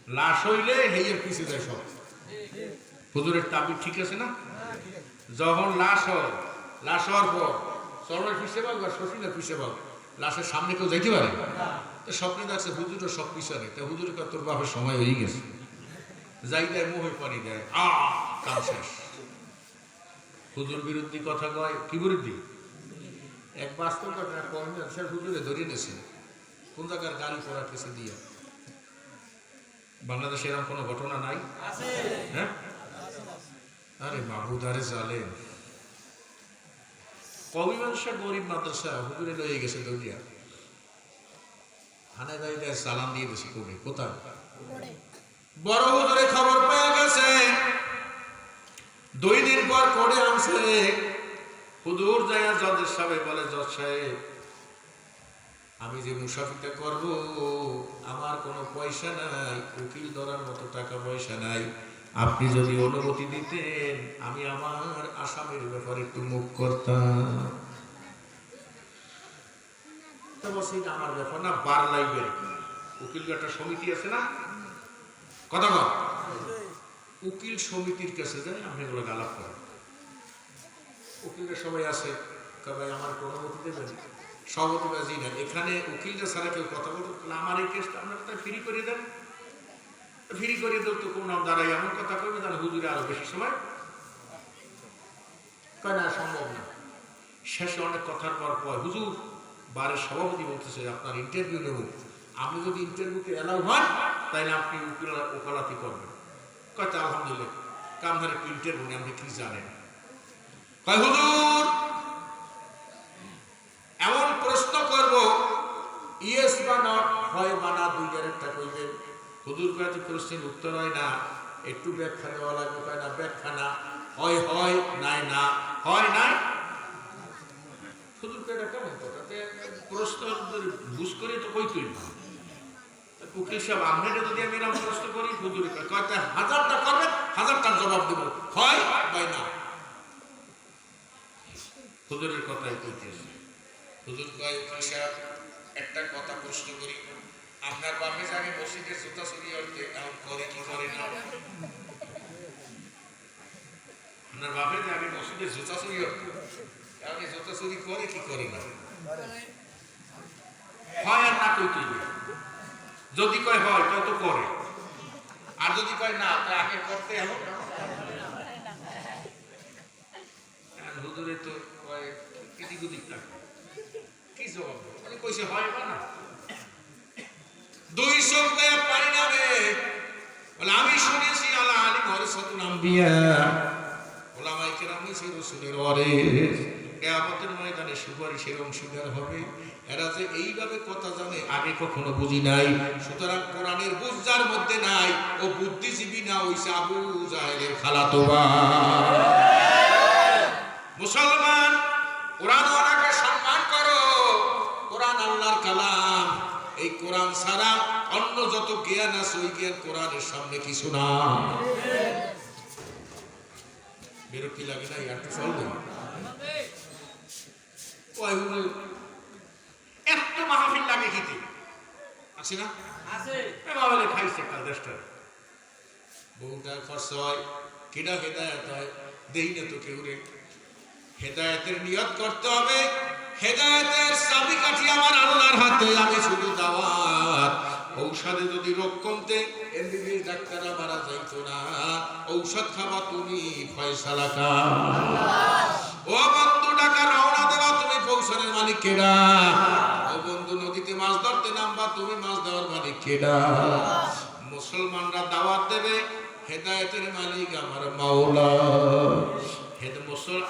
লাশ হইলে হেইয়ের পিছে যায় সব। হুজুরের তাবিজ ঠিক আছে না? যখন লাশ হয়, লাশ হওয়ার পর চরমের পিছে পাক বা শশীলের পিছে পাক, লাশের সামনে কেউ যাইতে পারে? তো স্বপ্নে দেখছে হুজুরের সব পিছনে, তা হুজুর তোর বাপের সময় হয়ে গেছে, যাই দেয় মোহে পানি দেয়, কাম শেষ। হুজুর বিরুদ্ধে কথা কয়, কি বিরুদ্ধে? এক বাস্তব ঘটনা কয়েকজন সে হুজুরে ধরিয়ে নিয়েছে কোন জায়গার গাড়ি পড়া কিছু দিয়ে। বাংলাদেশে এরকম কোনো ঘটনা নাই? হ্যাঁ, আরে মাহবুদ আরে জালেম। কবিগঞ্জ গরিব মাদ্রাসা হুজুরে লয়ে গেছে দৌড়িয়া, হানে দাই দেয় সালাম দিয়ে দিয়েছে কোনে, কোথায়? বড় হুজুরে খবর পেয়ে গেছে, 2 দিন পর কোড়ে আনছে। হুজুর যাইয়া জজের সাহেব বলে, জজ সাহেব আমি যে মুসাফিরটা করব আমার কোনো পয়সা নাই, উকিল ধরার মতো টাকা পয়সা নাই, আপনি যদি অনুমতি দিতেন আমি আমার আসামের ব্যাপারে একটু মুখ করতাম। আমার ব্যাপার না, বার লাইব্রেরি উকিল একটা সমিতি আছে না, কথা বল, উকিল সমিতির কাছে যাই আপনি এগুলো আলাপ করেন। উকিলরা সবাই আছে, ভাই আমার কোনো অনুমতি দেবেন? সভাপতিবাজি না, এখানে উকিলরা ছাড়া কেউ কথা বলতো, আমার এই কেসটা আপনার কোথায় ফ্রি করে দেন, ফ্রি করে দেব তো কোন দ্বারাই এমন কথা করবে তাহলে হুজুরে আরো বেশি সময় কয় না, সম্ভব না। শেষে অনেক কথার পর পর হুজুর বারের সভাপতি বলতেছে আপনার ইন্টারভিউ নেব, আপনি যদি ইন্টারভিউতে এলাও হন তাহলে আপনি ওকালাতি করবেন। কয়টা আলহামদুলিল্লাহ, কামধারে একটু ইন্টারভিউ নিয়ে আপনি কি জানেন? কয় হুজুর এমন প্রশ্ন করব ইয়েস বা নট, হয় বা না, 2-এর একটা কইবেন। হুজুর কয়েকটি প্রশ্নের উত্তর হয় না, একটু ব্যাখ্যা দেওয়া লাগবে, কয় না ব্যাখ্যা না, হয় হয় নাই না, হয় নাই। হুজুর কয়টা কেমন কথা, প্রশ্ন বুঝ করে তো কই তুই উকিল সাহেব আপনাকে যদি আমি এরকম প্রশ্ন করি, হুজুর কয়টা 1000টা করবেন, 1000টার জবাব দেব, হয় বা না। হুজুরের কথাই কইতেছে। হুজুর কয় উকিল সাহেব একটা কথা প্রশ্ন করি, আপনার বাপে জানি মসজিদের জুতা চুরি হইতে এমন করে কি করে না? আপনার বাপে যে আমি মসজিদের জুতা চুরি হইতে আমি জুতা চুরি করে কি করে না? হয় আর না কইতে, যদি কয় হয় তাই তো করে, আর যদি কয় না তা আগে করতে এমন। হুজুরে তো কয় কিদিক থাকে, কি জবাব মানে কইছে হয় বা না? 2 চোখ দেয়া পানি নামে বলে, আমি শুনেছি আলা আলিম ওয়ারাসাতুল আম্বিয়া, ওলামায়ে কেরাম হচ্ছে রাসূলের ওয়ারিস, কিয়ামতের ময়দানে সুপারিশের অংশীদার হবে। এরা যে এইভাবে কথা জানে আগে কখনো বুঝি নাই। সুতরাং কোরআনের বুঝ যার মধ্যে নাই ও বুদ্ধিজীবী না, হইছে আবু জাহেলের খালাতো ভাই। মুসলমান কোরআন ওয়ালাকে সম্মান করো, কোরআন আল্লাহর কালাম, এই কোরআন ছাড়া অন্য যত জ্ঞান আছে ওই জ্ঞান কোরআনের সামনে কিছু না। বিরক্তি লাগে না? একটু চলবে এত মাহফিল লাগে খেতে আছে না? মাহফিলে খাইছে কাল 10টা বহুটা খরচ হয়, কিনা হেদায়েত হয় দেই না তো কেউ রে। হেদায়েতের নিয়ত করতে হবে, হেদায়েতের চাবিকাঠি আমার আল্লাহর হাতে, আমি শুধু দাওয়াত। ঔষধে যদি রোগ কমতে এমবিবিএস ডাক্তাররা মারা যাইতো না, ঔষধ খাবা তুমি, ফয়সালা কার। ও বন্ধু টাকা রওনা দেবা তুমি, পৌঁছানোর মালিক কেডা? ও বন্ধু নদীতে মাছ ধরতে নামবা তুমি, মাছ দেওয়ার মালিক কেডা? মুসলমানরা দাওয়াত দেবে, হেদায়েতের মালিক আমার মাওলা।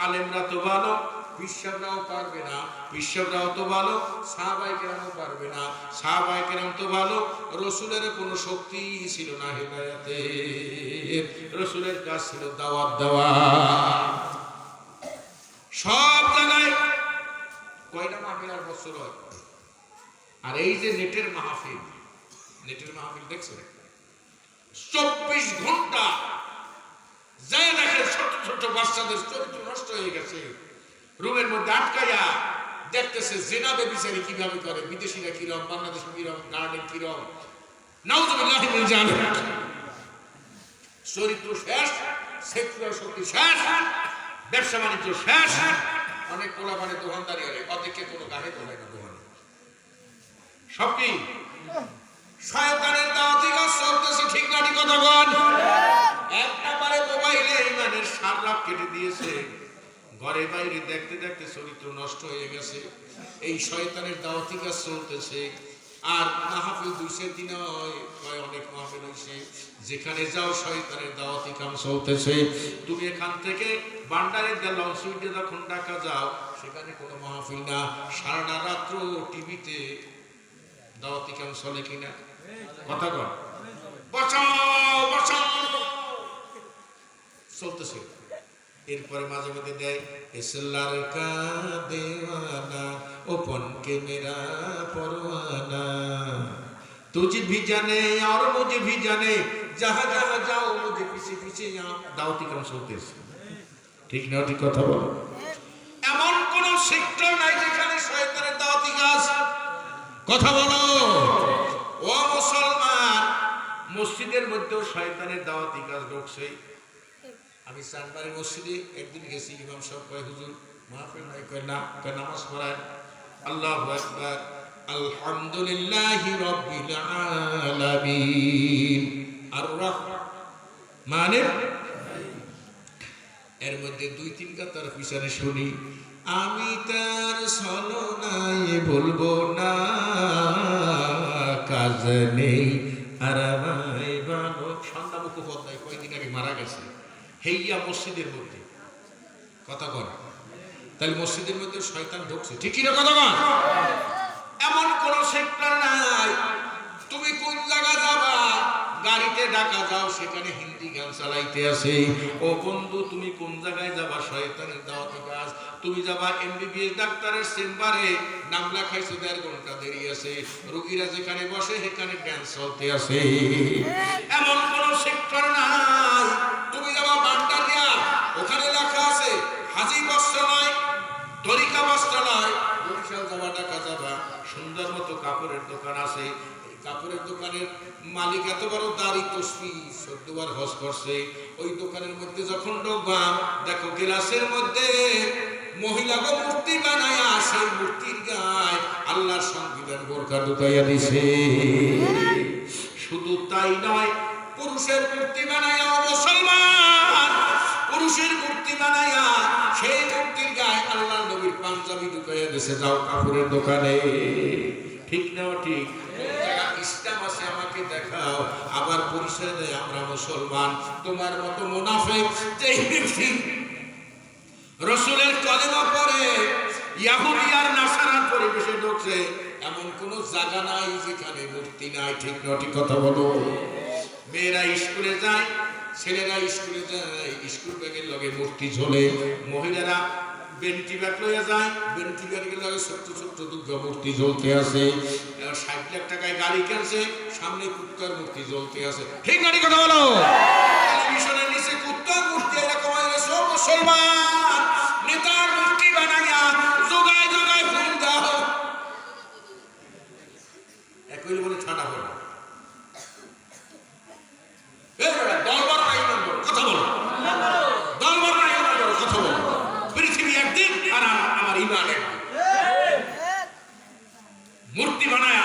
আলেমরা তো ভালো, বিশ্বরাও পারবে না, বিশ্বরাও তো ভালো, সাহাবায়ে কেরামও পারবে না, সাহাবায়ে কেরাম তো ভালো, রাসূলের কোনো শক্তি ছিল না হেদায়েতে, রাসূলের কাজ ছিল দাওয়াত দেওয়া। সব জায়গায় কয়টা মাহফিল আর বছর হয়। আর এই যে নেটের মাহফিল, নেটের মাহফিল দেখছেন 24 ঘন্টা যায় দেখে ছোট ছোট বাচ্চাদের চরিত্র নষ্ট হয়ে গেছে, রুমের মধ্যে আটকাইয়া দেখতেছে জেনা বেবিচারি কিভাবে করে, বিদেশিরা কিরম, বাংলাদেশি কিরম, গার্ডেন কিরম, নাউযুবিল্লাহি মিন যালিক। চরিত্র শেষ, সেকুলার শক্তি শেষ, ব্যবসা বাণিজ্য শেষ। অনেক পোলাপানে দোকানদারি হয়, অধিকে কোনো গাড়ি তোলে না দোকানে। সব কি শয়তানের দাওয়াতি কাজ চলতেছে, ঠিক না ঠিক কথা বল? একটা পারে মোবাইলে ইমানের সাররাত কেটে দিয়েছে, ঘরে বাইরে দেখতে দেখতে চরিত্র নষ্ট হয়ে গেছে। এই শয়তানের দাওয়াতি কাজ চলতেছে। আর মাহফিল 200 দিন হয়, অনেক মাহফিল হয়েছে, যেখানে যাও শয়তানের দাওয়াতি কাম চলতেছে। তুমি এখান থেকে বান্ডারের যে লঞ্চ উইটে যখন ঢাকা যাও, সেখানে কোনো মাহফিল না, সারাটা রাত্র টিভিতে দাওয়াতি কাম চলে কিনা কথা কর, বাঁচাও বাঁচাও চলতেছে। এরপরে মাঝে মাঝে দেয় এসলার কা দেওয়ানা ওপন কে মেরা পরওয়ানা, তুঝে ভি জানে আর মুঝে ভি জানে, যাহা যাহা যাও মুঝে পিছে পিছে যাও। দাওয়াতি কাম চলতেছে, ঠিক না ঠিক কথা বলো? এমন কোন সেক্টর নাই যেখানে শয়তানের দাওয়াতি কাজ, কথা বলো। ও মুসলমান, মসজিদের মধ্যেও শয়তানের দাওয়াতি কাজ ঢুকছে। আমি চানবাড়ি মসজিদে একদিন গেছি, ইমাম সাহেব কয় হুজুর মাহফিল নাই, কয় না, কয় নামাজ পড়ায়। আল্লাহু আকবার, আলহামদুলিল্লাহি রাব্বিল আলামিন আর রহমানির। এর মধ্যে 2-3 কাতার পিছনে শুনি, আমি তার ছলনায় ভুলবো না, কাজ নেই আর আমায় ভালো। সন্ধ্যা মুখোপাধ্যায় কয়েকদিন আগে মারা গেছে, হেইয়া মসজিদের মধ্যে, কথা কর। তাহলে মসজিদের মধ্যে শয়তান ঢুকছে, ঠিক না কথা কর? এমন কোন সেক্টর নাই। তুমি কোন জায়গা যাবা, গাড়িতে ঢাকা যাও, সেখানে হিন্দি গান চালাইতে আছে। ও বন্ধু, তুমি কোন জায়গায় যাবা, শয়তানের দাওয়াতি কাজ। তুমি যাবা এমবিবিএস ডাক্তারের চেম্বারে, নাম লেখাইছে, 1.5 ঘন্টা দেরি আছে, রোগীরা যেখানে বসে সেখানে ড্যান্স চলতে আছে। এমন কোন সেক্টর নাই। তুমি যাবা বান্ডারিয়া, ওখানে লেখা আছে হাজি বস্ত্রালয়, তরিকা বস্ত্রালয়। বরিশাল যাবা, ঢাকা যাবা, সুন্দর মতো কাপড়ের দোকান আছে। কাপড়ের দোকানের মালিক এত বড় দাড়ি, তসবি, 14 বার হজ করছে। ওই দোকানের মধ্যে যখন ঢোকবা, দেখো গ্লাসের মধ্যে মহিলাকে মূর্তি বানায়া, সেই মূর্তির গায়ে আল্লাহর সংবিধান বোরকা ঢুকাইয়া দিছে। শুধু তাই নয়, পুরুষের মূর্তি বানায়া, মুসলমান পুরুষের মূর্তি বানায়া সেই মূর্তির গায়ে আল্লাহর নবীর পাঞ্জাবি ঢুকাইয়া দিছে। যাও কাপড়ের দোকানে, ঠিক না ঠিক? ইসলাম আছে, আমাকে দেখাও। আবার পরিচয় দেয় আমরা মুসলমান। তোমার মতো মুনাফিক যেই ব্যক্তি রাসূলের কলেমা পড়ে ইহুদি আর নাসারার পরিবেশে ঢুকছে, এমন কোন জায়গা নাই যেখানে মূর্তি নাই, ঠিক না ঠিক কথা বলো? মেয়েরা স্কুলে যায়, ছেলেরা স্কুলে যায়, স্কুল ব্যাগের লগে মূর্তি ঝোলে। মহিলারা বেন্টি ব্যাগ লইয়া যায়, বেন্টি ব্যাগের লগে ছোট্ট ছোট্ট দুর্গা মূর্তি জ্বলতে আছে। 60 লাখ টাকায় গাড়ি কিনছে, সামনে কুত্তার মূর্তি জ্বলতে আছে, ঠিক না ঠিক কথা বলো? টেলিভিশনের নিচে কুত্তার মূর্তি এরকম সব মুসলমান নেতার মূর্তি বানাইয়া জোগায় জোগায় ফুল দাও। একই বলে ঠান্ডা পড়ে, দলবর নাই কথা বলো, দলবর নাই কথা বলো। পৃথিবী একদিন আর আমার ইমান একদিন। মূর্তি বানায়া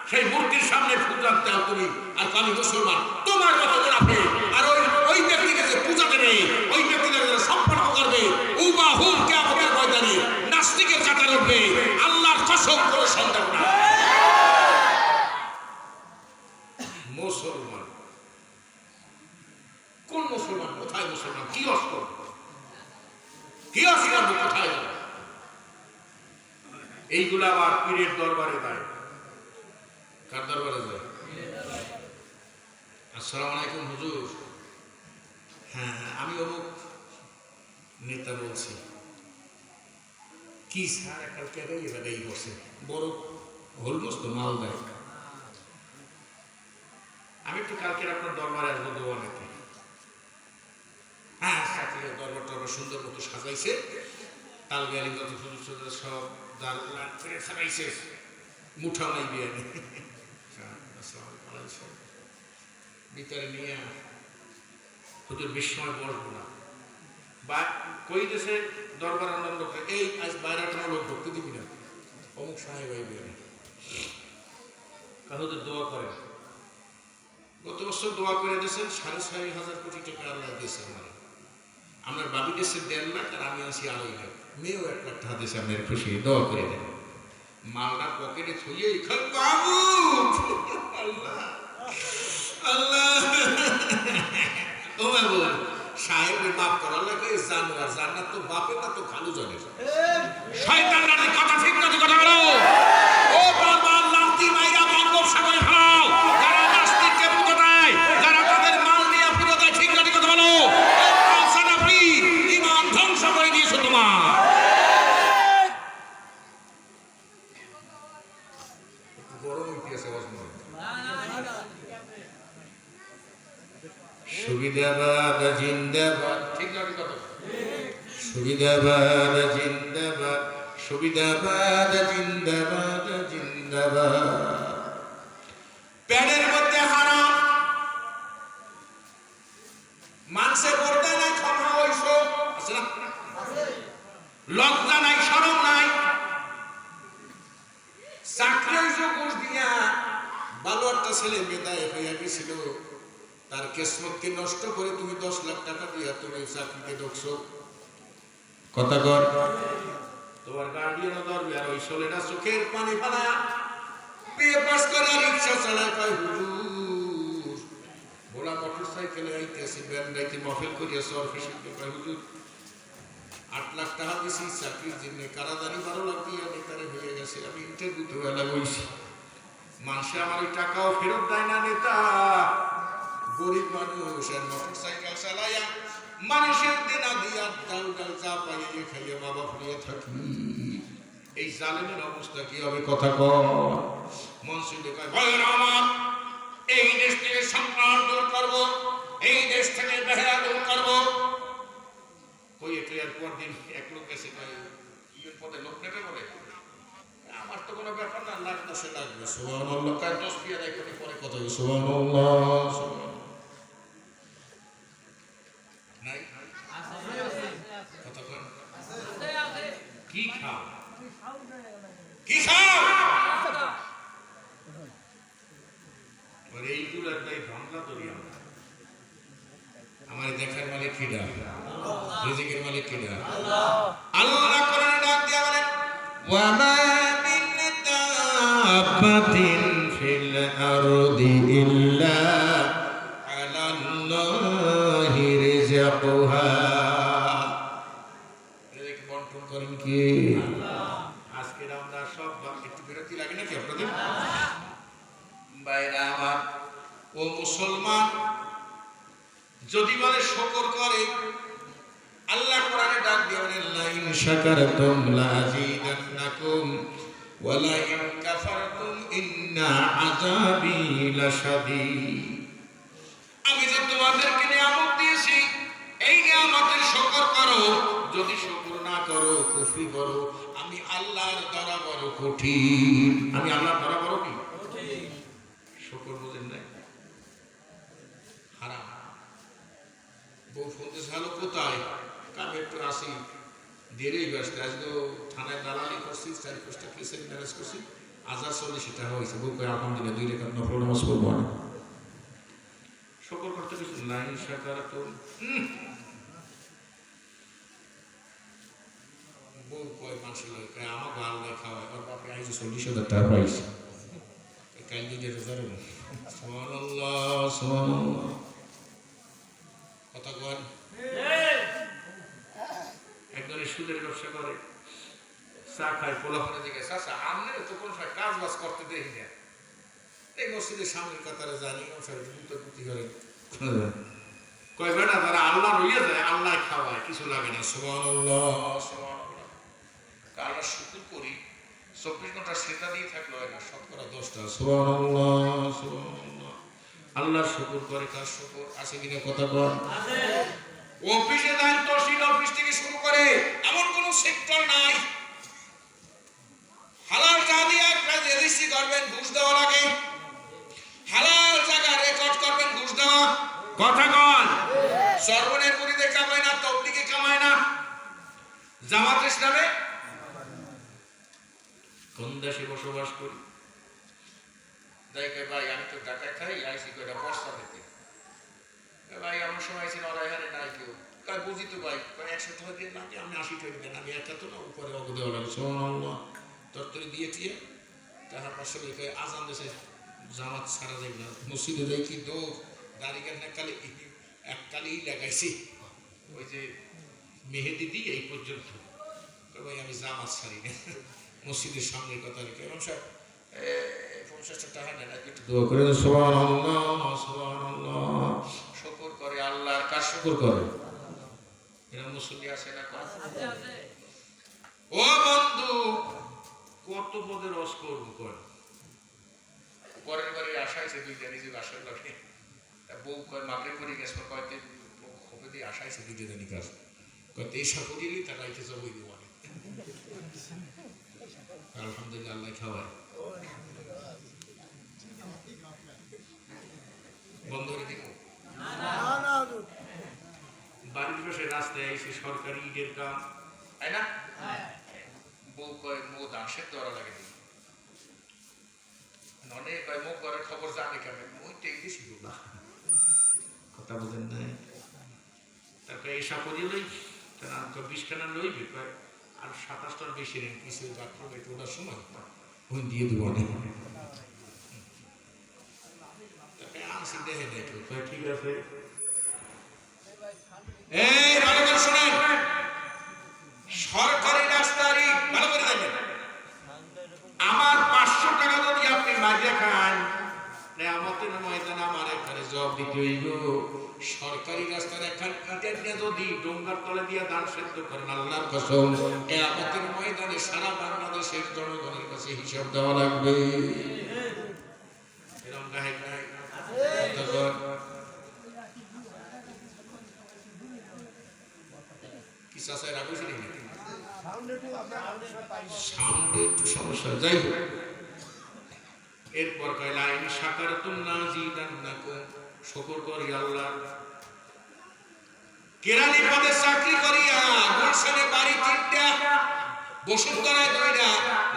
সেই মূর্তির সামনে পূজা দাও তুমি, আর আমি মুসলমান। তোমার মতো মুনাফিক আর ওই ব্যক্তিকে যে পূজা দেবে, ওই ব্যক্তিকে সম্পর্ক করবে, উবাহুল কিয়ামতের ময়দানে নাস্তিকের কাতারে উঠবে, আল্লাহর কসম করে সন্দেহ না। মুসলমান কোন মুসলমান? কোথায় মুসলমান? কি অস্ত্র, কি অস্ত্র, কোথায় যাবে? এইগুলা আবার পীরের দরবারে যায়। কার দরবারে যায়? আসসালামু আলাইকুম হুজুর, হ্যাঁ আমি অমুক নেতা বলছি। কি স্যার, কালকে এই বসে বড় হলমস্ত মাল দেয়। আমি একটু কালকে আপনার দরবারে আসবো দোয়ানেতে। হ্যাঁ, দরবার টরবার সুন্দর মতো সাজাইছে, তাল গালি যত সুন্দর সব জাল সাজাইছে, মুঠা নাই বিয়ে। ভিতরে নিয়ে হুজুর বিস্ময় বসবো না বা কই দেশে দরবার আনন্দ এই আজ বাইরে কোনো লোক ঢুকতে দিবি না অমুক সাহেব আইবে হুজুর দোয়া করেন। গত বছর দোয়া করে দিয়েছেন 6,500 কোটি টাকা আল্লাহ দিয়েছে আমার বাবি দেশের 1.5 লাখ আর আমি আছি 2.5 লাখ মেয়েও 1 লাখ টাকা দিয়েছে আপনার খুশি দোয়া করে দেন মালটা পকেটে ছুঁয়ে আল্লাহ আল্লাহ ও বাবু সাহেবের বাপ করার লাগে জানোয়ার জান্নাত তো বাপের না তো খালু জানে শয়তানরা কথা ঠিক না কথা বলো ও বাবা লাঠি মাইরা বন্ধব সাগরে ফেলাও যারা নাস্তিককে পুজো দেয় যারা তাদের মাল নিয়ে পুজো দেয় ঠিক না কথা বলো সানাফি ঈমান ধ্বংস করে দিয়েছো তোমার গরম ইতিহাসে অসময় সুবিধাবাদ জিন্দাবাদ ঠিক না কথা সুবিধাবাদ জিন্দাবাদ সুবিধাবাদ জিন্দাবাদ জিন্দাবাদ প্যাডের মধ্যে হারাম মানসে পড়তে নাই ক্ষমা হইছ আছে না লজ্জা নাই শরম নাই চাকরি হইছ ঘুষ দিয়া ভালো একটা ছেলে মেধায় হইয়া গেছিল তার কিসমতকে নষ্ট করে তুমি 10 লাখ টাকা দিয়া তুমি চাকরিতে ঢুকছো কথা কর তোমার গার্ডিয়ানও ধরবে আর ওই ছেলেটা চোখের পানি ফেলা বিয়ে পাস করে রিক্সা চালায় কয় হুজুর ভোলা মোটরসাইকেলে আইতেছি ব্যান্ডাইতে মফেল করিয়া সর ফিসিতে কয় হুজুর 8 লাখ টাকা দিছি চাকরির জন্য কারাদানি 12 লাখ দিয়ে নেতারে হয়ে গেছে আমি ইন্টারভিউতে বেলা বইছি মানুষে আমার ওই টাকাও ফেরত দেয় না নেতা গরিব মানুষ আর মোটরসাইকেল চালাইয়া মানুষের দেনা দিয়া ডাল ডাল চা পাইয়ে খাইয়ে মা বাপ নিয়ে থাকি এই জালেমের অবস্থা কি হবে কথা কর মনসুরে কয় ভাইরা আমার এই দেশ থেকে সন্ত্রাস দূর করব এই দেশ থেকে বেহায়া দূর করব কই একটু এর পর দিন এক লোক এসে কয় ইউর পদে লোক নেবে বলে আমার তো কোনো ব্যাপার না লাখ 10 লাগবে সুবহানাল্লাহ কার 10 দিয়ে দেয় কোটি পরে কথা সুবহানাল্লাহ সুবহানাল্লাহ নাই কথা কর কি খাও কি খাও ওরে এইগুলো একটাই ভাঙলা দরিয়া আমার দেখার মালিক কিডা রিজিকের মালিক কিডা আল্লাহ কোরআনে ডাক দিয়া বলেন ওয়া মা মিন দাব্বাতিন ফিল আরদি ইল্লা আলাল্লাহি রিজকুহা রিজিক বন্টন করেন কি আল্লাহ আজকে আমরা সব একটু বিরতি লাগে নাকি আপনাদের বাইরে আমার ও মুসলমান যদি বলে শুকর করে আল্লাহ কোরআনে ডাক দিয়ে বলেন লা ইন শাকারতুম লা আযীদান্নাকুম ওয়া লা ইন কাফারতুম ইন্না আযাবি লাশাদীদ আমি যে তোমাদেরকে নিয়ামত দিয়েছি এই নিয়ামতের শুকর করো যদি শুকর না করো কুফরি করো আমি আল্লাহর দ্বারা বড় কঠিন আমি আল্লাহর দ্বারা বড় কি কঠিন শুকর বুঝেন না হারাম বউ ফোনতে ভালো কোথায় কামে একটু আসি দেরেই ব্যস্ত আজকে থানায় দালালি করছি 4-5টা কেসের ম্যারেজ করছি আজার 40 টাকা হয়েছে বউ কয় আলহামদুলিল্লাহ 2 রেখাত নফল নামাজ পড়বো না শুকর করতে কিছু লাইন শাকার তো বউ কয় মানুষের লোক আমাকে আল্লাহ খাওয়ায় ওর বাপে আইছে 40,000 টাকা পাইছে কাল দিকে রোজার সুবহানাল্লাহ সুবহানাল্লাহ কথা কন একজনে সুদের ব্যবসা করে চা খায় পোলাপানের দিকে চাচা আমনে তো কোন কাজ বাজ করতে দেখি না এই মসজিদের সামনের কাতারে জানি গুতি করে কয় বেটা তারা আল্লাহ রইয়া যায় আল্লাহ খাওয়ায় কিছু লাগে না সুবহানাল্লাহ সুবহানাল্লাহ আল্লাহ শুকর করি 24 ঘন্টা সেটা দিয়ে থাকলে হয় না শতকরা 10টা সুবহানাল্লাহ সুবহানাল্লাহ আল্লাহ শুকর করে কার শুকর আছে কিনা কথা বল আছে অফিসে যান তহসিল অফিস থেকে শুরু করে এমন কোন সেক্টর নাই হালাল যা দিয়ে একটা রেজিস্ট্রি করবেন ঘুষ দেওয়া লাগে হালাল জায়গা রেকর্ড করবেন ঘুষ দেওয়া কথা কন সর্বনের মুরিদে কামায় না তবলিগে কামায় না জামাত ইসলামে কোন দেশে বসবাস করি দেখে ভাই আমি তো টাকা খাই আইসি কয়টা বস্তা দিতে ভাই আমার সময় ছিল ওরা এখানে নাই কেউ কয় বুঝি তো ভাই কয় 100 টাকা দিয়ে না আমি 80 টাকা দেন আমি একটা তো না উপরে অগদে ওরা সুবহানাল্লাহ তরতরি দিয়েছি তাহার পাশে কয় আজান দেশে জামাত ছাড়া যাবে না মসজিদে যাই কি দো দাড়িকার না কালে এক কালেই লাগাইছি ওই যে মেহেদি দিয়ে এই পর্যন্ত ভাই আমি জামাত ছাড়ি না মসজিদের সামনে কথা রেখে এবং সব 50 টাকা নেন একটু দোয়া করে সুবহানাল্লাহ সুবহানাল্লাহ শুকর করে আল্লাহর কাজ শুকর করে এরা মুসল্লি আছে না ও বন্ধু কত পদের রস করবো কর পরের বাড়ি আশাইছে দুইটা নিজে বাসার লাগে বউ কয় মাকে করে গেছে কয়তে হবে দিয়ে আশাইছে দুইটা জানি কাজ কয়তে এসব দিলি তারা এসে সবই দিব আলহামদুলিল্লাহ আল্লাহ খাওয়ায় বন্ধ করে দিব বাড়ির পাশে রাস্তায় এসে সরকারি ইটের কাম তাই না বউ কয় মো দাসের দরা লাগে অনেক কয় মুখ ঘরের খবর জানে কেমন মই তো এই দেশি না কথা বলেন না তারপরে এসা করিলেই তারা 20 খানা লইবে কয় আর 27টার বেশি নেই কিছু বাথরুম একটু ওটার সময় ওই দিয়ে দেবো অনেক আসি দেখে দেখো ঠিক আছে এই ভালো করে শুনেন সরকারি রাস্তারই ভালো করে দেখেন আমার 500 টাকা যদি আপনি মাঝে খান নেয়ামতের ময়দানে আমার এখানে জবাব দিতে হইব সরকারি রাস্তার এখান ইটের নিয়ে যদি ডোঙ্গার তলে দিয়ে দান সেদ্ধ করেন আল্লাহর কসম নেয়ামতের ময়দানে সারা বাংলাদেশের জনগণের কাছে হিসাব দেওয়া লাগবে এরকম গায়ে গায়ে কি চাষায় রাখো শুনি সাউন্ডে একটু সমস্যা যাই হোক এরপর কয় লাইন শাকারতুম নাযিদান্নাকুম শুকর করি আল্লাহ কেরানি পদে চাকরি করিয়া গুলশানে বাড়ি তিনটা বসুন্ধরায় দুইটা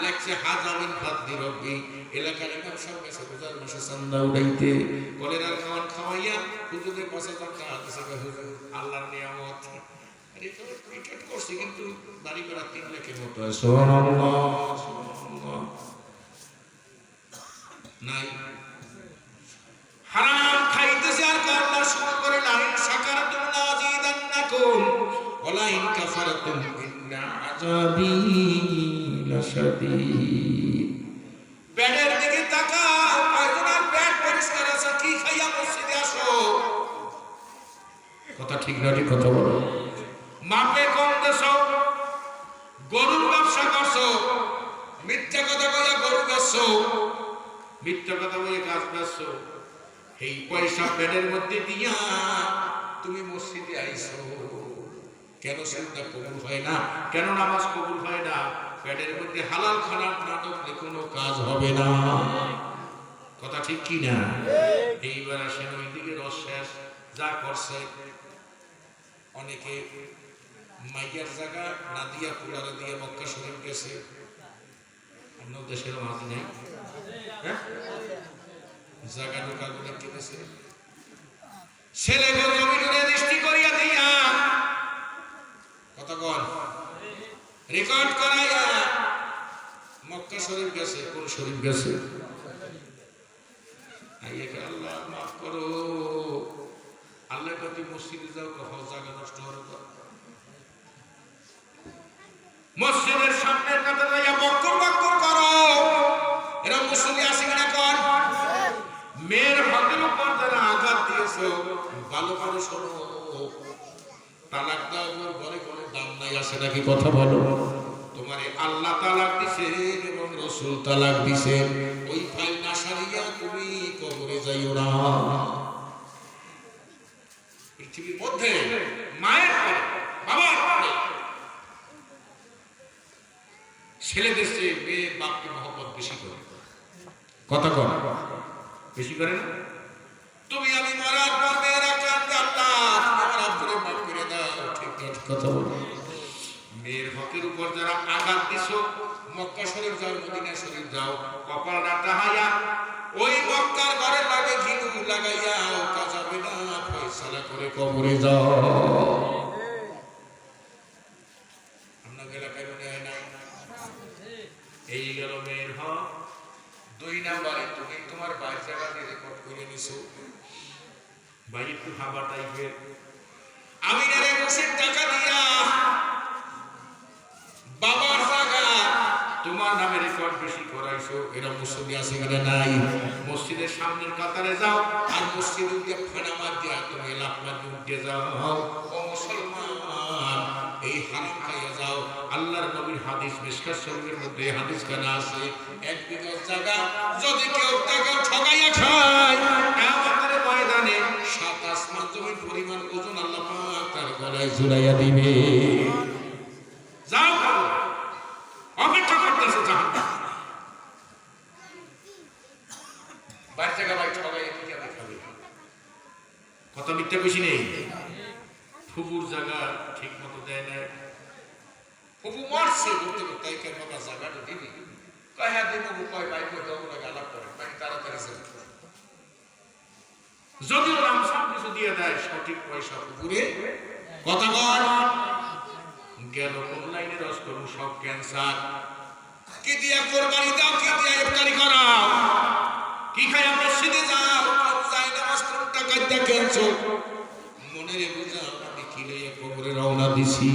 লেখছে হাজামিন ফাদ্দি রব্বি এলাকার ইমাম সব গেছে রোজার মাসে চান্দা উঠাইতে কলেরার খাওয়ান খাওয়াইয়া হুজুরের 5000 টাকা দিছে হুজুর আল্লাহর নিয়ামত রিটার্ন করছি কিন্তু বাড়ি করা 3 লাখের মতো হয় সুবহানাল্লাহ সুবহানাল্লাহ নাই হারাম খাইতেছে আর আল্লাহ শুকর করে লাইন শাকারাতুম নাযিদান্নাকুম ওয়া ইন কাফারাতুম ইন্না আযাবি লাশাদীদ পেটের দিকে তাকাও কয়জনের পেট পরিষ্কার আছে কি খাইয়া মসজিদে আসো কথা ঠিক না ঠিক কথা বলো মাপে কম দেছো গরুর ব্যবসা করছো মিথ্যা কথা কইয়া গরু বেচছো মিথ্যা কথা বলে কাজ বেচছো এই পয়সা পেটের মধ্যে দিয়া তুমি মসজিদে আইছো কেন সিজদা কবুল হয় না কেন নামাজ কবুল হয় না পেটের মধ্যে হালাল খানার নাটক কোনো কাজ হবে না কথা ঠিক কি না এইবার আসেন ওইদিকে রস শেষ যা করছে অনেকে মাইয়ার জায়গা না দিয়া পুরারে দিয়ে মক্কা শরীফ গেছে অন্য দেশের মাঝে নেই জায়গা ঢোকা গুলো কিনেছে ছেলে জমিনে দৃষ্টি করিয়া দিয়া কতক্ষণ রেকর্ড করাইয়া মক্কা শরীফ গেছে কোন শরীফ গেছে আল্লাহ মাফ করো আল্লাহ প্রতি মসজিদে যাও কোথাও জায়গা নষ্ট হওয়ার পর মসজিদের সামনের কথা যাইয়া বক্কর বক্কর করো এরা মুসল্লি আসে কিনা কর মেয়ের হাতের উপর যারা আঘাত দিয়েছো ভালো করে শোনো তালাক দাও ঘরে কোনো দাম নাই আসে নাকি কথা বলো তোমারে আল্লাহ তালাক দিছে এবং রাসূল তালাক দিছে ওই ফাইল না সারিয়া তুমি কবরে যাইও না পৃথিবীর মধ্যে মায়ের পরে বাবার পরে ছেলেদের চেয়ে মেয়ে বাপকে মহব্বত বেশি করে কথা কর বেশি করে না? তুমি আমি মরার পর মেয়েরা কাঁদবে, আল্লাহ তুমি আমার আব্বুরে মাফ করে দাও। ঠিক কথা বলো। মেয়ের হকের উপর যারা আঘাত দিছো, মক্কা শরীফ যাও, মদিনা শরীফ যাও, কপালটা টাহাইয়া ওই মক্কার ঘরে লাগে ঘিলু লাগাইয়া কাজাবে না, ফয়সালা করে কবরে যাও। আপনাদের এলাকায় মনে হয় না? এই গেল মেয়ের হক। 2 নম্বরে তুমি তোমার বাইর জায়গা দিয়ে রেকর্ড করে নিছো, ভাই একটু খাবার টাইপের আমি না রে বসের টাকা দিয়া বাবার জায়গা তোমার নামে রেকর্ড বেশি করাইছো। এরা মুসল্লি আছে কিনা? নাই। মসজিদের সামনের কাতারে যাও আর মসজিদে উঠে ফানা মার দিয়া তুমি লাফ মার উঠে যাও। ও মুসলমান, এই হারাম খাইয়া যাও। আল্লাহর নবীর হাদিস মিশকাত শরীফের মধ্যে হাদিস কানা আছে, 1 বিঘা জায়গা যদি কেউ টাকা ঠগাইয়া খায়, কিয়ামতের ময়দানে 7 আসমান জমির পরিমাণ ওজন আল্লাহ পাক তার গলায় ঝুলাইয়া দিবে। যাও অপেক্ষা করতেছে জাহান্নাম। বাইরে জায়গা বাইরে ঠগাইয়া কি খাবে? কথা মিথ্যা বেশি নেই। ফুবুর জায়গা ঠিক মতো দেয় না, ফুবু মারছে বলতে বলতে তাই কেন বাবা জায়গাটা দিবি? কয় হ্যাঁ দিব, কয় বাইক করে দেবো না, আলাপ করে বাইক তাড়াতাড়ি ছেড়ে। যদিও নাম সব কিছু দিয়ে দেয়, সঠিক পয়সা পুকুরে কথা বল গেল। কোন লাইনে রস করুন সব ক্যান্সার। কি দিয়া কোরবানি দাও, কি দিয়া ইফতারি করাও, কি খায়া মসজিদে যাও, যাই নামাজ পড়ো, টাকা দিয়া কেনছো। মনে রে বুঝা আমি কি লইয়া কবরে রওনা দিছি।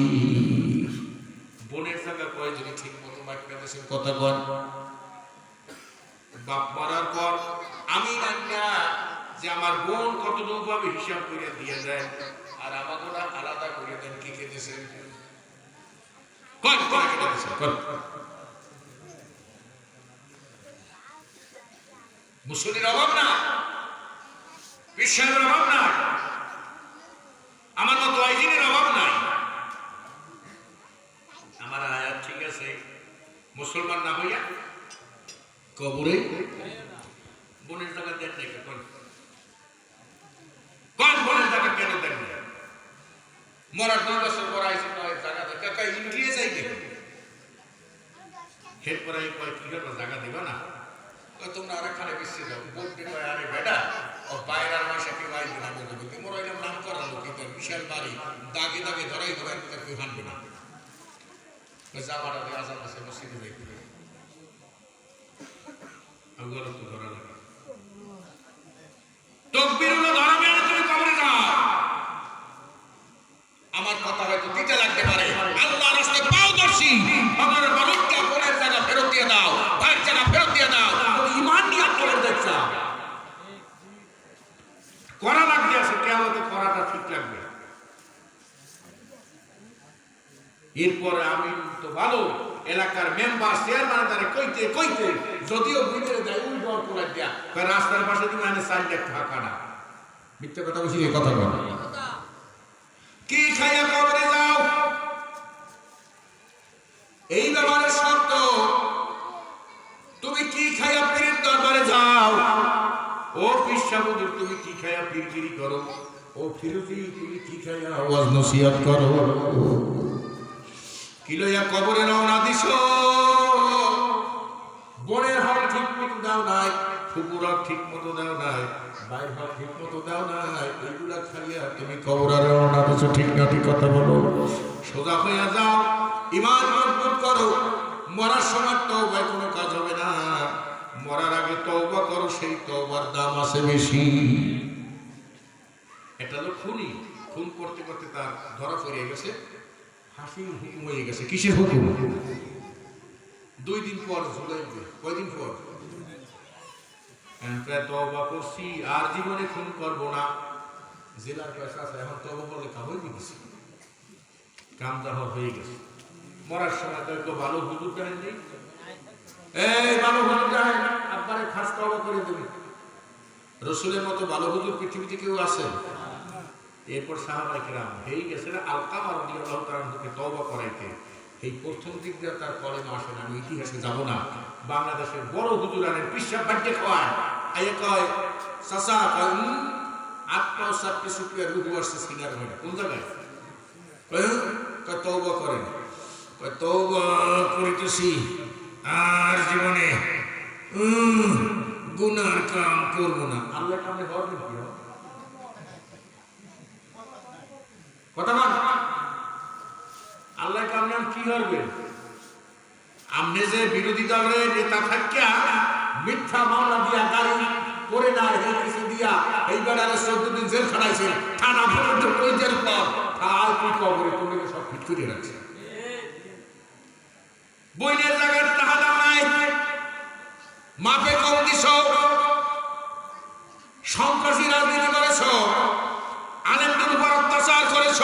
বোনের জায়গা কয় যদি ঠিক মতো মাইকা দেশের কথা কন। বাপ মারার পর আমি জানি না যে আমার বোন কতটুকু ভাবে হিসাব করে দিয়ে দেন, আর আমাকে আলাদা করে দেন কি খেতেছেন। মুসলিমের অভাব না, বিশ্বাসের অভাব না, আমার মতো আইজিনের অভাব নাই। আমার আয়াত ঠিক আছে, মুসলমান না হইয়া কবরে বোনের জায়গা দেন নাই। কোন বোনের জায়গা কেন দেন না? মরার 2 বছর পর আইসে জায়গা দেন, কাকা ইন্ডিয়া যাই কে হেড পরাই কয় কি করবা জায়গা দিবা না? তোমরা আরেকখানে বিশ্বে যাও। বলতে কয় আরে বেটা ও বাইরের মাসে কি বাইর না বলবে, তোমরা এরকম নাম করালো কি বিশাল বাড়ি দাগে দাগে ধরাই ধরাই কেউ হানবে না। জামাটা দিয়ে আজান আছে মসজিদে যাই করে আগুয়ার তো ধরা লাগে। তকবীরুল্লাহ ধরাবে না, তুমি কবরে যাও। আমার কথা হয়তো দিতে লাগতে পারে, আল্লাহর রাস্তায় পারদর্শী আপনারা মানুষকে কোনের জায়গা ফেরত দিয়ে দাও, ভাইয়ের জায়গা ফেরত দিয়ে দাও। ঈমান নিয়ে করে দেখছা করা লাগতে আছে, কিয়ামতে করাটা ঠিক লাগবে। এরপরে আমি তো ভালো এলাকার মেম্বার চেয়ারম্যান তারা কইতে কইতে যদিও ভিতরে যায় উই ডর করে দেয়া রাস্তার পাশে তুমি আনে 4 লাখ টাকা না। মিথ্যা কথা বলছি, এই কথা বল। কি খাইয়া কবরে যাও, এই ব্যাপারে শর্ত। তুমি কি খাইয়া পীরের দরবারে যাও। ও পিসা হুজুর তুমি কি খাইয়া পীরগিরি করো। ও ফিরুজি তুমি কি খাইয়া ওয়াজ নসিহত করো। কি লইয়া কবরে রওনা দিছো। বোনের হক ঠিক মতো দাও নাই, ফুপুর হক ঠিক মতো দাও নাই, ভাইয়ের হক ঠিক মতো দাও নাই, এইগুলা খাইয়া তুমি কবরে রওনা দিছো। ঠিক না ঠিক কথা বলো। সোজা হইয়া যাও, ঈমান মজবুত করো। মরার সময় তওবা কোনো কাজ হবে না, মরার আগে তওবা করো, সেই তওবার দাম আছে বেশি। এটা তো খুনি, খুন করতে করতে তার ধরা পড়ে গেছে, ফাঁসির হুকুম হয়ে গেছে। কিসের হুকুম? 2 দিন পর ঝুলাইবে। কয়দিন পর? তওবা করছি আর জীবনে খুন করব না। জেলার পয়সা আছে, এখন তওবা করলে কাবই দিছি, কাম দাহ হয়ে গেছে। মরার সময় তো একটু ভালো হুজুর জানেন নেই, এই ভালো হুজুর জানেন আব্বারে খাস তওবা করে দেবে। রসুলের মতো ভালো হুজুর পৃথিবীতে কেউ আছে? এরপর সাহাবায়ে কেরাম হয়ে গেছে আলকামা রাদিয়াল্লাহু তাআলা থেকে তওবা করাইতে। এই প্রথম দিক দিয়ে তার কলেমা আসে না। আমি ইতিহাসে যাব না। বাংলাদেশের বড় হুজুর আনেন পিসা বাড়তে খাওয়ায়, আইয়া কয় চাচা আত্মা সাপকে সুপিয়া রুহু আসছে সিনার হয় কোন জায়গায় তওবা করেন তওবা করিতেছি আর জীবনে গুনার কাম করব না। আল্লাহ কামে হওয়ার কি কথা না আল্লাহ কামে কি করবে? আপনি যে বিরোধী দলের নেতা থাকিয়া মিথ্যা মামলা দিয়া গাড়ি করে না কিছু দিয়া এইবার 14 দিন জেল খাটাইছেন থানা পর্যন্ত কইজের পর আর কি কবরে তুমি সব ঠিক করে রাখছে। বইনের জায়গায় টাকা দাও নাই মাপে কম দিছ সন্ত্রাসী রাজনীতি করেছ আলেমদের উপর অত্যাচার করেছ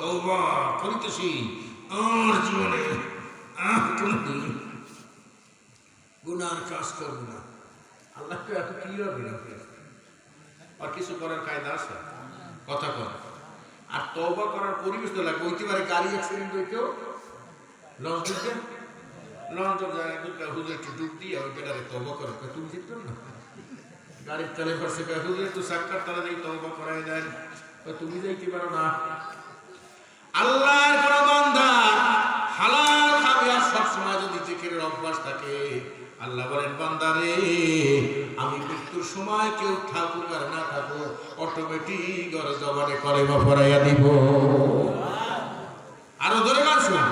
তওবা করিতেছি আর জীবনে কোনদিন গুনার কাজ করবো না। আল্লাহকে এত কি হবে আর কিছু করার কায়দা আছে কথা কর আর তওবা করার পরিবেশ তো লাগবে। হইতে পারে গাড়ি অ্যাক্সিডেন্ট হইতেও লঞ্চ দিতে লঞ্চ হুজুর একটু ডুব দিয়ে ওই বেটারে তওবা করে তুমি জিততো না গাড়ির তলে পাশে হুজুর একটু সাক্কার তলে দিয়ে তওবা করাই দেন তুমি যাইতে পারো না। আল্লাহর কোন বান্দা হালাল খাবে আর সবসময় যদি জিকিরের অভ্যাস থাকে আল্লাহ বলেন বান্দারে আমি মৃত্যুর সময় কেউ থাকুক আর না থাকুক অটোমেটিক ওর জবানে কলেমা পড়াইয়া দিব। আরো ধরে গান শুন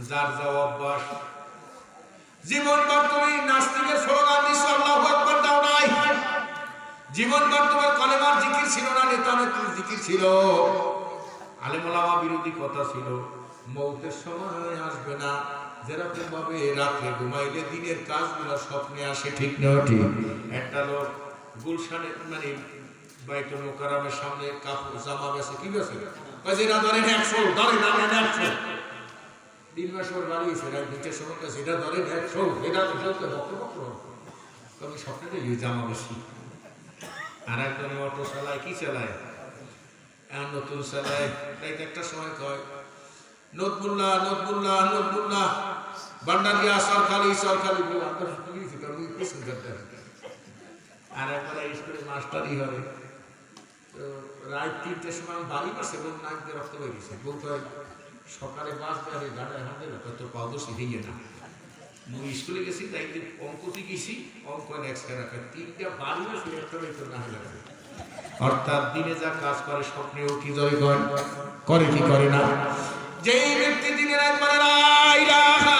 যার যাও অভ্যাস জীবনভর তুমি নাস্তিকের স্লোগান দিছো আল্লাহু আকবার দাও নাই জীবনভর তোমার কলেমার জিকির ছিল না নেতা নেত্রীর জিকির ছিল আলেম ওলামা বিরোধী কথা ছিল মৌতের সময় আসবে না যেরকম ভাবে রাতে ঘুমাইলে দিনের কাজগুলো স্বপ্নে আসে ঠিক না ঠিক। একটা লোক গুলশানে মানে বাইতুল মুকাররমের সামনে কাপড় জামা বেচে কি বেচে যেটা ধরেন 100 ধরেন 100 3 মাস পর বাড়ি এসে রাত 2টার সময় যেটা ধরেন 100 এটা আমি স্বপ্নে দেখি জামা বেশি আর একজন অটো চালায় কি চালায় আর নতুন চালায় তাই একটা সময় কয় নদবুল্লাহ নদবুল্লাহ নদবুল্লাহ বান্ডারিয়া সরকারি সরকারি আর একবার স্কুলে মাস্টারই হবে তো রাত 3টার সময় বাড়ি পাশে এবং নাক দিয়ে রক্ত হয়ে গেছে বলতে হয় সকালে বাস দেওয়া গাড়ায় হাতে তো পাও শিখে না মুই স্কুলে গেছি তাই অঙ্কতে গেছি অঙ্ক এক্সট্রা রাখে 3টা বাড়ি মাসে একটা না লাগে অর্থাৎ দিনে যা কাজ করে স্বপ্নেও কি জয় করে কি করে না। যেই ব্যক্তি দিনে রাত বলে লা ইলাহা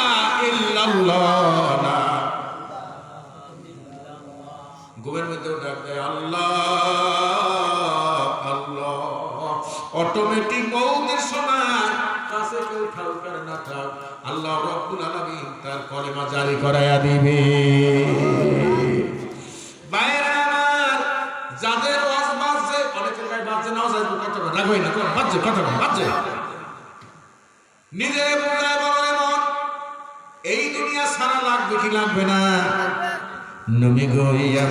ইল্লাল্লাহ ঘুমের মধ্যেও ডাক দেয় আল্লাহ আল্লাহ অটোমেটিক মৌতের সময় কাছে কেউ থাকুক আর না থাক আল্লাহ রাব্বুল আলামিন তার কলেমা জারি করায়া দিবে। বাইরে আমার যাদের ওয়াজ বাজছে অনেকের গায়ে বাজছে না কথা রাখবে না বাজছে কথা বাজছে নিজে বুঝায় বলে মন এই দুনিয়া সারা লাগবে কি লাগবে না নবী গইয়া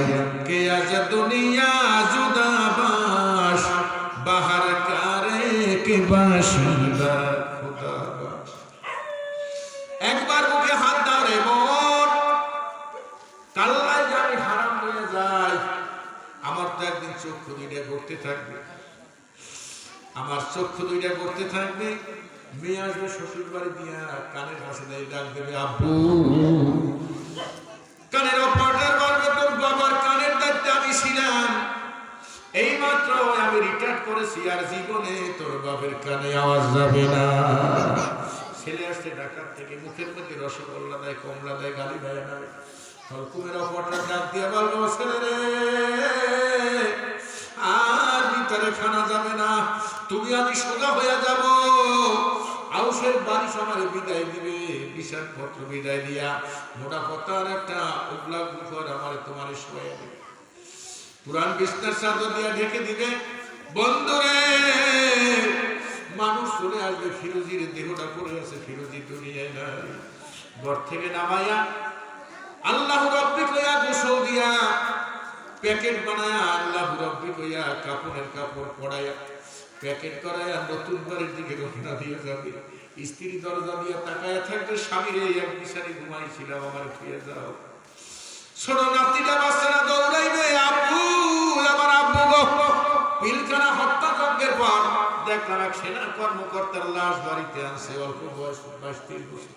কে আজ দুনিয়া জুদাবাস বাহার কারে কে বাসিবা খুদাবাস। একবার মুখে হাত দাও রে মন কাল্লাই জানি হারাম হয়ে যায়। আমার তো একদিন চক্ষু দুইটা করতে থাকবে আমার চক্ষু দুইটা করতে থাকবে মেয়ে আসবে শ্বশুর বাড়ি দিয়া কানের পাশে দিয়ে ডাক দেবে আব্বু কানের অপারেটর বলবে তোর বাবার কানের দায়িত্ব আমি ছিলাম এই মাত্র আমি রিটায়ার করেছি আর জীবনে তোর বাবার কানে আওয়াজ যাবে না। ছেলে আসছে ঢাকার থেকে মুখের মধ্যে রসগোল্লা দেয় কমলা দেয় গালি দেয় না হলকুমের অপারেটর ডাক দিয়ে বলবো ছেলে রে আর ভিতরে খানা যাবে না তুমি আমি সোজা হয়ে যাব আউসের বাড়ি সমারে বিদায় দিবে বিশাল পত্র বিদায় দিয়া মোটা পতার একটা উগলা গুফর আমার তোমার শোয়া দেবে পুরান বিছনার চাদর দিয়া ঢেকে দিবে। বন্ধুরে মানুষ চলে আসবে ফিরোজির দেহটা পড়ে আছে ফিরোজি দুনিয়ায় নাই ঘর থেকে নামাইয়া আল্লাহ রাব্বি কইয়া গোসল দিয়া প্যাকেট বানায়া আল্লাহ রাব্বি কইয়া কাপড়ের কাপড় পড়াইয়া প্যাকেট করায় আর নতুন বাড়ির দিকে রওনা দিয়ে যাবে। স্ত্রী দরজা দিয়ে তাকায় থাকবে স্বামীর এই এক বিছানে ঘুমাইছিলাম আমার ফিরে যাও ছোট নাতিটা বাচ্চারা দৌড়াইবে, আব্বু আমার আব্বু গো। পিলখানা হত্যাযজ্ঞের পর দেখলাম এক সেনা কর্মকর্তার লাশ বাড়িতে আনছে, অল্প বয়স 22-23 বছর,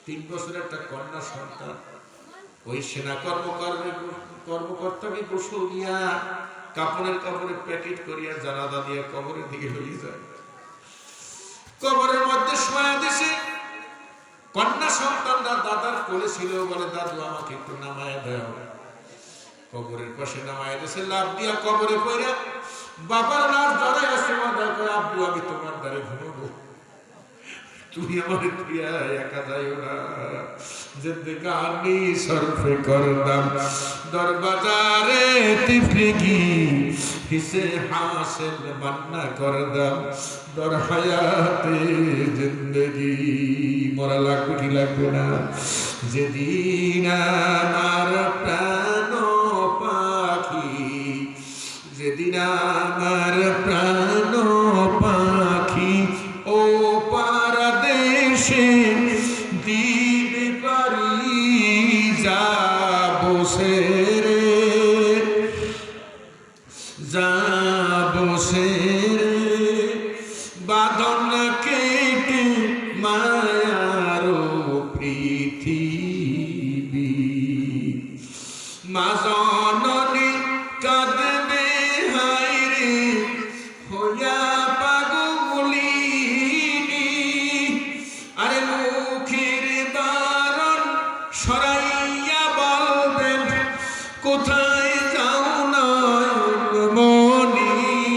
3 বছরের একটা কন্যা সন্তান। ওই সেনা কর্মকর্তাকে গোসল দিয়া কাপড়ে প্যাকেট করিয়া জানাজা দিয়া কবরের দিকে হয়ে যায়। কবরের মধ্যে শোয়া দেশে কন্যা সন্তানরা দাদার কোলে ছিল, বলে দাদু আমাকে একটু নামায় দাও। কবরের পাশে নামায় দেশে লাভ দিয়া কবরে পড়ে বাবার লাশ ধরে আসে, দেখো আব্বু আমি তোমার দ্বারে ঘুমাবো, তুমি আমার প্রিয়া একা যাইও না। জিন্দগানি সরফে করদাম দরবাজারে তিফরিগি হিসে হাসিল মান্না করদাম দর হায়াতে জিন্দগি। মরা লাগবে কি লাগবে না? যেদিন আমার প্রাণ পাখি, যেদিন আমার প্রাণ পাখি ও পারাদেশে দিবে পারি যাব সে